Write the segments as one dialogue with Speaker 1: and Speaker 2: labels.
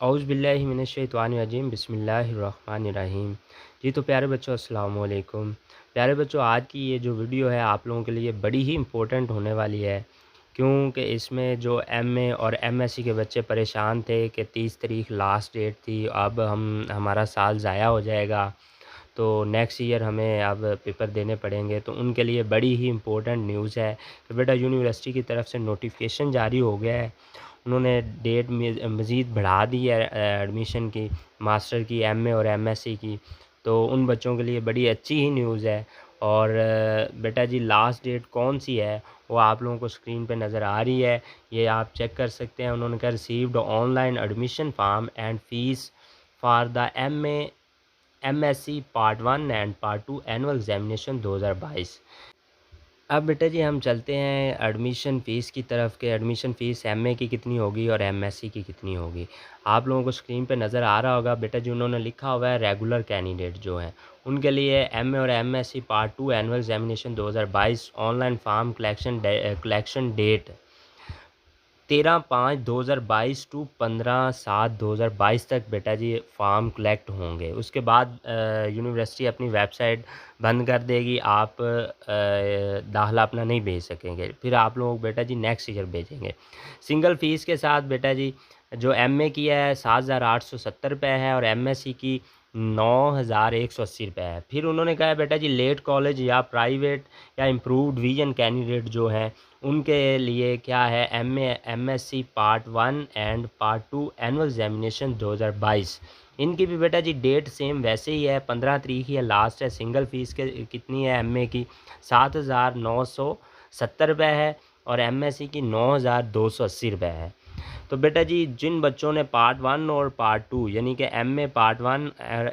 Speaker 1: औज़ु बिल्लाहि मिनश्शैतानिर्रजीम बिस्मिल्लाहिर्रहमानिर्रहीम। जी तो प्यारे बच्चों अस्सलाम वालेकुम। प्यारे बच्चों आज की ये जो वीडियो है आप लोगों के लिए बड़ी ही इम्पोर्टेंट होने वाली है। क्योंकि इसमें जो एमए और एमएससी के बच्चे परेशान थे कि 30 तारीख लास्ट डेट थी, अब हमारा साल ज़ाया हो जाएगा, तो नेक्स्ट ईयर हमें अब पेपर देने पड़ेंगे। तो उनके लिए बड़ी ही इम्पोर्टेंट न्यूज़ है कि बेटा यूनिवर्सिटी की तरफ से नोटिफ़िकेशन जारी हो गया है। उन्होंने डेट मज़ीद बढ़ा दी है एडमिशन की, मास्टर की, एमए और एमएससी की। तो उन बच्चों के लिए बड़ी अच्छी ही न्यूज़ है। और बेटा जी लास्ट डेट कौन-सी है, वो आप लोगों को स्क्रीन पे नज़र आ रही है। ये आप चेक कर सकते हैं। उन्होंने कहा received online admission form and fees for the MA MSc part 1 and part 2 annual examination 2022। अब बेटा जी हम चलते हैं एडमिशन फ़ीस की तरफ कि एडमिशन फ़ीस एमए की कितनी होगी और एमएससी की कितनी होगी। आप लोगों को स्क्रीन पे नज़र आ रहा होगा बेटा जी, उन्होंने लिखा हुआ है रेगुलर कैंडिडेट जो हैं उनके लिए एमए और MSc part 2 annual examination 2022 online form collection date 13/5/2022 to 15/7/2022 तक बेटा जी फॉर्म कलेक्ट होंगे। उसके बाद यूनिवर्सिटी अपनी वेबसाइट बंद कर देगी, आप दाखिला अपना नहीं भेज सकेंगे। फिर आप लोग बेटा जी नेक्स्ट ईयर भेजेंगे। सिंगल फ़ीस के साथ बेटा जी जो एमए की है 7,870 रुपये है और एमएससी की 9,180 रुपये है। फिर उन्होंने कहा है बेटा जी लेट कॉलेज या प्राइवेट या इम्प्रूव्ड विजन कैंडिडेट जो हैं उनके लिए क्या है MA MSc part 1 and part 2 annual examination 2022। इनकी भी बेटा जी डेट सेम वैसे ही है, 15 तारीख ही लास्ट है। सिंगल फ़ीस के कितनी है एमए की 7,970 रुपये है और एमएससी की 9,280 रुपये है। तो बेटा जी जिन बच्चों ने पार्ट 1 और पार्ट 2 यानी कि एमए पार्ट 1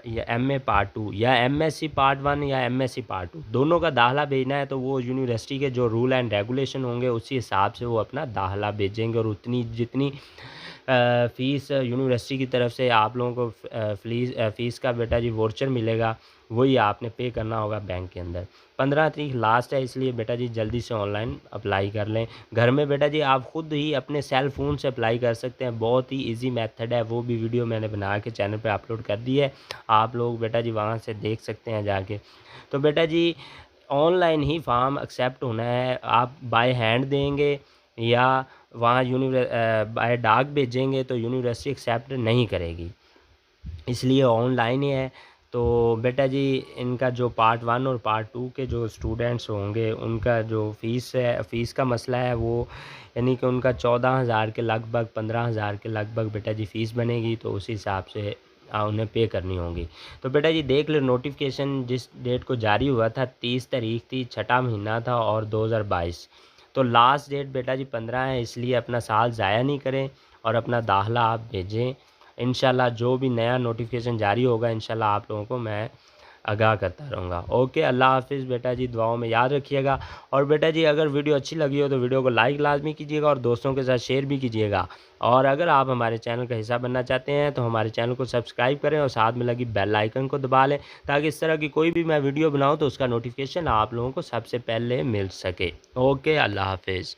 Speaker 1: या एमए पार्ट 2 या एमएससी पार्ट 1 या एमएससी पार्ट 2 दोनों का दाखिला भेजना है, तो वो यूनिवर्सिटी के जो रूल एंड रेगुलेशन होंगे उसी हिसाब से वो अपना दाखिला भेजेंगे और उतनी जितनी फ़ीस यूनिवर्सिटी की तरफ से आप लोगों को फ़ीस का बेटा जी वोचर मिलेगा, वही आपने पे करना होगा बैंक के अंदर। 15 तारीख लास्ट है, इसलिए बेटा जी जल्दी से ऑनलाइन अप्लाई कर लें। घर में बेटा जी आप ख़ुद ही अपने सेल फ़ोन से अप्लाई कर सकते हैं, बहुत ही ईज़ी मेथड है। वो भी वीडियो मैंने बना के चैनल पे अपलोड कर दी है, आप लोग बेटा जी वहाँ से देख सकते हैं जाके। तो बेटा जी ऑनलाइन ही फॉर्म एक्सेप्ट होना है, आप बाय हैंड देंगे या वहाँ बाय डाक भेजेंगे तो यूनिवर्सिटी एक्सेप्ट नहीं करेगी, इसलिए ऑनलाइन ही है। तो बेटा जी इनका जो पार्ट 1 और पार्ट 2 के जो स्टूडेंट्स होंगे उनका जो फ़ीस है, फ़ीस का मसला है वो यानी कि उनका 14,000 के लगभग 15,000 के लगभग बेटा जी फ़ीस बनेगी, तो उसी हिसाब से उन्हें पे करनी होगी। तो बेटा जी देख लो नोटिफ़िकेशन जिस डेट को जारी हुआ था 30 तारीख थी, छठा महीना था और 2022। तो लास्ट डेट बेटा जी 15 है, इसलिए अपना साल ज़ाया नहीं करें और अपना दाखिला आप भेजें। इंशाल्लाह जो भी नया नोटिफ़िकेशन जारी होगा इंशाल्लाह आप लोगों को मैं आगाह करता रहूँगा। ओके, अल्लाह हाफ़िज़ बेटा जी, दुआओं में याद रखिएगा। और बेटा जी अगर वीडियो अच्छी लगी हो तो वीडियो को लाइक लाज़मी कीजिएगा और दोस्तों के साथ शेयर भी कीजिएगा। और अगर आप हमारे चैनल का हिस्सा बनना चाहते हैं तो हमारे चैनल को सब्सक्राइब करें और साथ में लगी बेल आइकन को दबा लें, ताकि इस तरह की कोई भी मैं वीडियो बनाऊँ तो उसका नोटिफ़िकेशन आप लोगों को सबसे पहले मिल सके। ओके, अल्लाह हाफ़िज़।